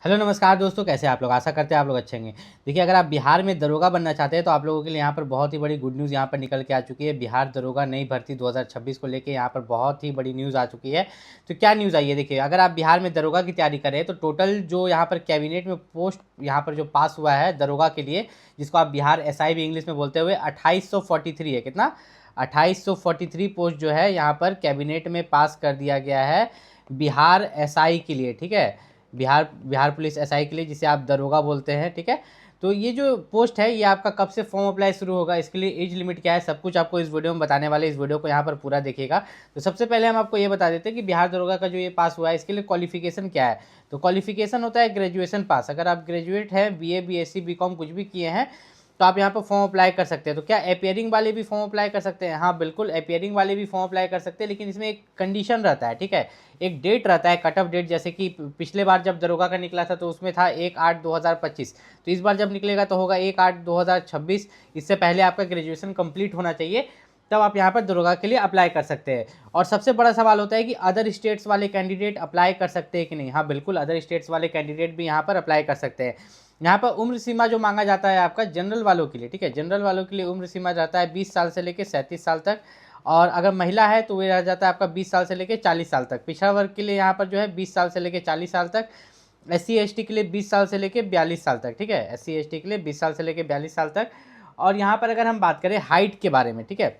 Hello नमस्कार दोस्तों, कैसे हैं आप लोग। आशा करते हैं आप लोग अच्छे होंगे। देखिए, अगर आप बिहार में दरोगा बनना चाहते हैं तो आप लोगों के लिए यहाँ पर बहुत ही बड़ी गुड न्यूज़ यहाँ पर निकल के आ चुकी है। बिहार दरोगा नई भर्ती 2026 को लेके यहाँ पर बहुत ही बड़ी न्यूज़ आ चुकी है। तो क्या न्यूज़ आई है, देखिए, अगर आप बिहार में दरोगा की तैयारी करें तो टोटल जो यहाँ पर कैबिनेट में पोस्ट यहाँ पर जो पास हुआ है दरोगा के लिए, जिसको आप बिहार SI भी इंग्लिश में बोलते हुए 2843 है। कितना? 2843 पोस्ट जो है यहाँ पर कैबिनेट में पास कर दिया गया है बिहार SI के लिए। ठीक है, बिहार बिहार पुलिस SI के लिए, जिसे आप दरोगा बोलते हैं। ठीक है, तो ये जो पोस्ट है ये आपका कब से फॉर्म अप्लाई शुरू होगा, इसके लिए एज लिमिट क्या है, सब कुछ आपको इस वीडियो में बताने वाले। इस वीडियो को यहाँ पर पूरा देखिएगा। तो सबसे पहले हम आपको ये बता देते हैं कि बिहार दरोगा का जो ये पास हुआ है इसके लिए क्वालिफिकेशन क्या है। तो क्वालिफिकेशन होता है ग्रेजुएशन पास। अगर आप ग्रेजुएट हैं, BA BSc BCom कुछ भी किए हैं तो आप यहाँ पर फॉर्म अप्लाई कर सकते हैं। तो क्या अपियरिंग वाले भी फॉर्म अप्लाई कर सकते हैं? हाँ बिल्कुल, अपियरिंग वाले भी फॉर्म अप्लाई कर सकते हैं, लेकिन इसमें एक कंडीशन रहता है। ठीक है, एक डेट रहता है, कट ऑफ डेट। जैसे कि पिछले बार जब दरोगा का निकला था तो उसमें था 1/8/2025, तो इस बार जब निकलेगा तो होगा 1/8/2026। इससे पहले आपका ग्रेजुएशन कंप्लीट होना चाहिए, तब आप यहाँ पर दरोगा के लिए अप्लाई कर सकते हैं। और सबसे बड़ा सवाल होता है कि अदर स्टेट्स वाले कैंडिडेट अप्लाई कर सकते हैं कि नहीं। हाँ बिल्कुल, अदर स्टेट्स वाले कैंडिडेट भी यहाँ पर अप्लाई कर सकते हैं। यहाँ पर उम्र सीमा जो मांगा जाता है आपका जनरल वालों के लिए, ठीक है, जनरल वालों के लिए उम्र सीमा जाता है 20 साल से लेकर 37 साल तक। और अगर महिला है तो वे रह जाता है आपका 20 साल से लेकर 40 साल तक। पिछड़ा वर्ग के लिए यहाँ पर जो है 20 साल से लेकर 40 साल तक। SC ST के लिए 20 साल से लेकर 42 साल तक। ठीक है, SC ST के लिए 20 साल से लेकर 42 साल तक। और यहाँ पर अगर हम बात करें हाइट के बारे में, ठीक है,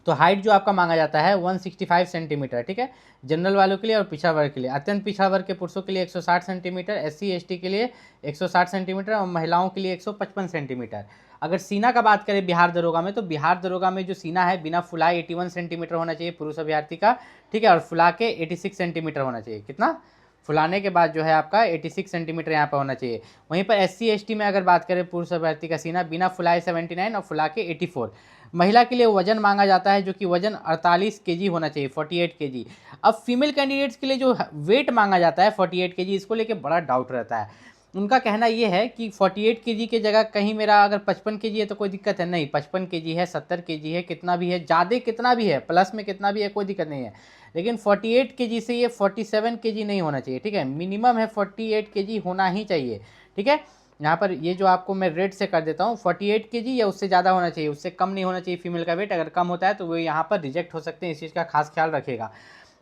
तो हाइट जो आपका मांगा जाता है 165 सेंटीमीटर। ठीक है, जनरल वालों के लिए और पिछड़ा वर्ग के लिए। अत्यंत पिछड़ा वर्ग के पुरुषों के लिए 160 सेंटीमीटर, SC ST के लिए 160 सेंटीमीटर और महिलाओं के लिए 155 सेंटीमीटर। अगर सीना का बात करें बिहार दरोगा में, तो बिहार दरोगा में जो सीना है बिना फुलाए 81 सेंटीमीटर होना चाहिए पुरुष अभ्यर्थी का। ठीक है, और फुला के 86 सेंटीमीटर होना चाहिए। कितना? फुलाने के बाद जो है आपका 86 सेंटीमीटर यहाँ पर होना चाहिए। वहीं पर SC ST में अगर बात करें पुरुष अभ्यर्थी का सीना बिना फुलाए 79 और फुला के 84। महिला के लिए वजन मांगा जाता है जो कि वजन 48 kg होना चाहिए, 48 kg। अब फीमेल कैंडिडेट्स के लिए जो वेट मांगा जाता है 48 kg, इसको लेके बड़ा डाउट रहता है। उनका कहना ये है कि 48 kg की जगह कहीं मेरा अगर 55 kg है तो कोई दिक्कत है नहीं। 55 kg है, 70 kg है, कितना भी है, ज़्यादा कितना भी है, प्लस में कितना भी है, कोई दिक्कत नहीं है। लेकिन 48 kg से ये 47 kg नहीं होना चाहिए। ठीक है, मिनिमम है 48 kg होना ही चाहिए। ठीक है, यहाँ पर ये जो आपको मैं रेट से कर देता हूँ 48 kg या उससे ज़्यादा होना चाहिए, उससे कम नहीं होना चाहिए फीमेल का वेट। अगर कम होता है तो वो यहाँ पर रिजेक्ट हो सकते हैं, इस चीज़ का खास ख्याल रखिएगा।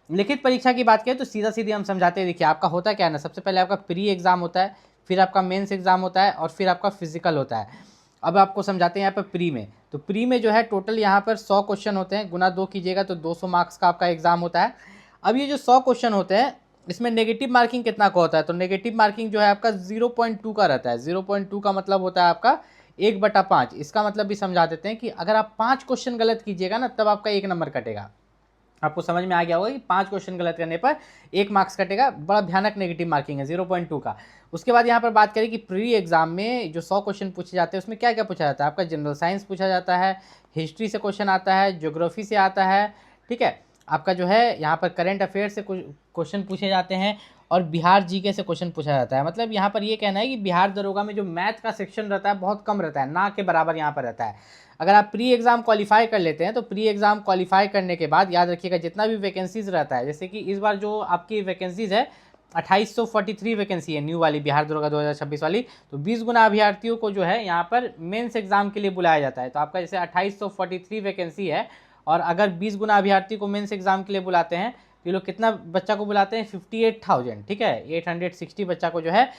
लिखित परीक्षा की बात करें तो सीधा सीधी हम समझाते हैं। देखिए, आपका होता क्या है ना, सबसे पहले आपका प्री एग्जाम होता है, फिर आपका मेंस एग्जाम होता है और फिर आपका फिजिकल होता है। अब आपको समझाते हैं यहाँ पर प्री में। तो प्री में जो है टोटल यहाँ पर 100 क्वेश्चन होते हैं, गुना 2 कीजिएगा तो 200 मार्क्स का आपका एग्जाम होता है। अब ये जो 100 क्वेश्चन होते हैं इसमें नेगेटिव मार्किंग कितना का होता है, तो नेगेटिव मार्किंग जो है आपका 0.2 का रहता है। 0.2 का मतलब होता है आपका 1/5। इसका मतलब भी समझा देते हैं कि अगर आप 5 क्वेश्चन गलत कीजिएगा ना तब आपका 1 नंबर कटेगा। आपको समझ में आ गया होगा कि 5 क्वेश्चन गलत करने पर 1 मार्क्स कटेगा। बड़ा भयानक नेगेटिव मार्किंग है 0.2 का। उसके बाद यहाँ पर बात करें कि प्री एग्जाम में जो 100 क्वेश्चन पूछे जाते हैं उसमें क्या क्या पूछा जाता है। आपका जनरल साइंस पूछा जाता है, हिस्ट्री से क्वेश्चन आता है, ज्योग्राफी से आता है। ठीक है, आपका जो है यहाँ पर करंट अफेयर से कुछ क्वेश्चन पूछे जाते हैं और बिहार GK से क्वेश्चन पूछा जाता है। मतलब यहाँ पर ये कहना है कि बिहार दरोगा में जो मैथ का सेक्शन रहता है बहुत कम रहता है, ना के बराबर यहाँ पर रहता है। अगर आप प्री एग्जाम क्वालिफाई कर लेते हैं तो प्री एग्जाम क्वालिफाई करने के बाद याद रखिएगा जितना भी वैकेंसीज रहता है, जैसे कि इस बार जो आपकी वैकेंसीज है 2843 वैकेंसी है न्यू वाली बिहार दरोगा 2026 वाली, तो 20 गुना अभ्यर्थियों को जो है यहाँ पर मेंस एग्जाम के लिए बुलाया जाता है। तो आपका जैसे 2843 वैकेंसी है और अगर 20 गुना अभ्यर्थी को मेंस एग्जाम के लिए बुलाते हैं तो ये लोग कितना बच्चा को बुलाते हैं, 58,000। ठीक है, 860 बच्चा को जो है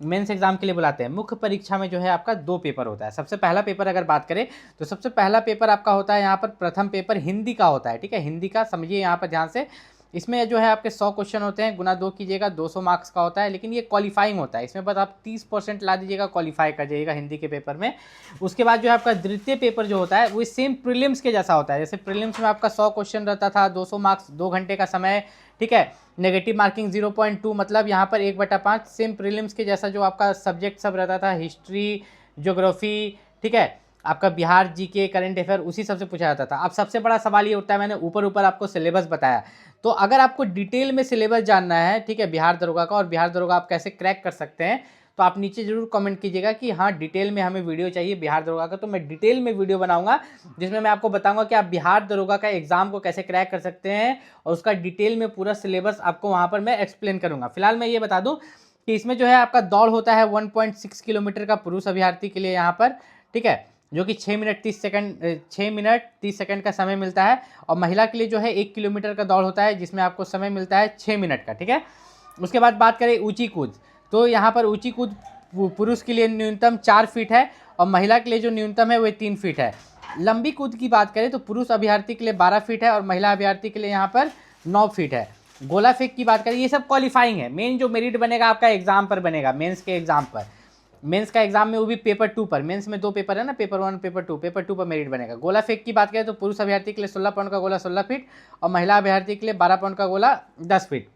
मेंस एग्जाम के लिए बुलाते हैं। मुख्य परीक्षा में जो है आपका 2 पेपर होता है। सबसे पहला पेपर अगर बात करें तो सबसे पहला पेपर आपका होता है यहाँ पर प्रथम पेपर हिंदी का होता है। ठीक है, हिंदी का समझिए यहाँ पर ध्यान से। इसमें जो है आपके 100 क्वेश्चन होते हैं, गुना 2 कीजिएगा 200 मार्क्स का होता है, लेकिन ये क्वालिफाइंग होता है। इसमें बस आप 30% ला दीजिएगा, क्वालिफाई कर जाइएगा हिंदी के पेपर में। उसके बाद जो है आपका द्वितीय पेपर जो होता है वो सेम प्रीलिम्स के जैसा होता है। जैसे प्रीलिम्स में आपका 100 क्वेश्चन रहता था, 200 मार्क्स, 2 घंटे का समय। ठीक है, नेगेटिव मार्किंग 0.2, मतलब यहाँ पर 1/5। सेम प्रीलिम्स के जैसा जो आपका सब्जेक्ट सब रहता था, हिस्ट्री, ज्योग्राफी, ठीक है, आपका बिहार GK, करंट अफेयर, उसी सबसे पूछा जाता था। अब सबसे बड़ा सवाल ये उठता है, मैंने ऊपर ऊपर आपको सिलेबस बताया, तो अगर आपको डिटेल में सिलेबस जानना है, ठीक है, बिहार दरोगा का, और बिहार दरोगा आप कैसे क्रैक कर सकते हैं, तो आप नीचे जरूर कमेंट कीजिएगा कि हाँ डिटेल में हमें वीडियो चाहिए बिहार दरोगा का। तो मैं डिटेल में वीडियो बनाऊंगा जिसमें मैं आपको बताऊंगा कि आप बिहार दरोगा का एग्जाम को कैसे क्रैक कर सकते हैं और उसका डिटेल में पूरा सिलेबस आपको वहां पर मैं एक्सप्लेन करूंगा। फिलहाल मैं ये बता दूं कि इसमें जो है आपका दौड़ होता है 1.6 किलोमीटर का पुरुष अभ्यर्थी के लिए यहाँ पर, ठीक है, जो कि 6 मिनट 30 सेकंड का समय मिलता है। और महिला के लिए जो है 1 किलोमीटर का दौड़ होता है जिसमें आपको समय मिलता है 6 मिनट का, ठीक है। उसके बाद बात करें ऊंची कूद, तो यहाँ पर ऊंची कूद पुरुष के लिए न्यूनतम 4 फीट है और महिला के लिए जो न्यूनतम है वह 3 फीट है। लंबी कूद की बात करें तो पुरुष अभ्यर्थी के लिए 12 फीट है और महिला अभ्यर्थी के लिए यहाँ पर 9 फीट है। गोला फेंक की बात करें, ये सब क्वालिफाइंग है, मेन जो मेरिट बनेगा आपका एग्जाम पर बनेगा, मेंस के एग्जाम पर, मेंस का एग्जाम में वो भी पेपर 2 पर, मेंस में 2 पेपर है ना, पेपर 1 पेपर 2, पेपर 2 पर मेरिट बनेगा। गोला फेंक की बात करें तो पुरुष अभ्यर्थी के लिए 16 पाउंड का गोला 16 फीट और महिला अभ्यर्थी के लिए 12 पाउंड का गोला 10 फीट।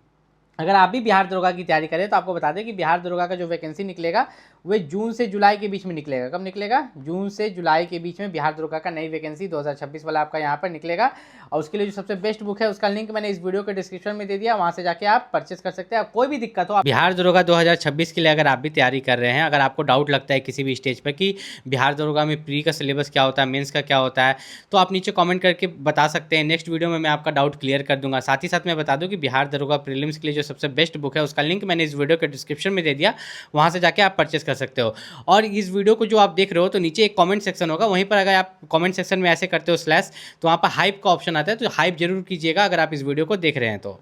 अगर आप भी बिहार दरोगा की तैयारी करें तो आपको बता दें कि बिहार दरोगा का जो वैकेंसी निकलेगा वह जून से जुलाई के बीच में निकलेगा। कब निकलेगा? जून से जुलाई के बीच में बिहार दरोगा का नई वैकेंसी 2026 वाला आपका यहाँ पर निकलेगा। और उसके लिए जो सबसे बेस्ट बुक है उसका लिंक मैंने इस वीडियो के डिस्क्रिप्शन में दे दिया, वहाँ से जाके आप परचेस कर सकते हैं। कोई भी दिक्कत हो, बिहार दरोगा 2026 के लिए अगर आप भी तैयारी कर रहे हैं, अगर आपको डाउट लगता है किसी भी स्टेज पर कि बिहार दरोगा में प्री का सिलेबस क्या होता है, मेंस का क्या होता है, तो आप नीचे कमेंट करके बता सकते हैं। नेक्स्ट वीडियो में मैं आपका डाउट क्लियर कर दूंगा। साथ ही साथ मैं बता दूं कि बिहार दरोगा प्रीलिम्स के लिए जो सबसे बेस्ट बुक है उसका लिंक मैंने इस वीडियो के डिस्क्रिप्शन में दे दिया, वहाँ से जाके आप परचेस कर सकते हो। और इस वीडियो को जो आप देख रहे हो तो नीचे एक कमेंट सेक्शन होगा, वहीं पर अगर आप कमेंट सेक्शन में ऐसे करते हो स्लैश, तो वहाँ पर हाइप का ऑप्शन आता है, तो हाइप जरूर कीजिएगा अगर आप इस वीडियो को देख रहे हैं तो।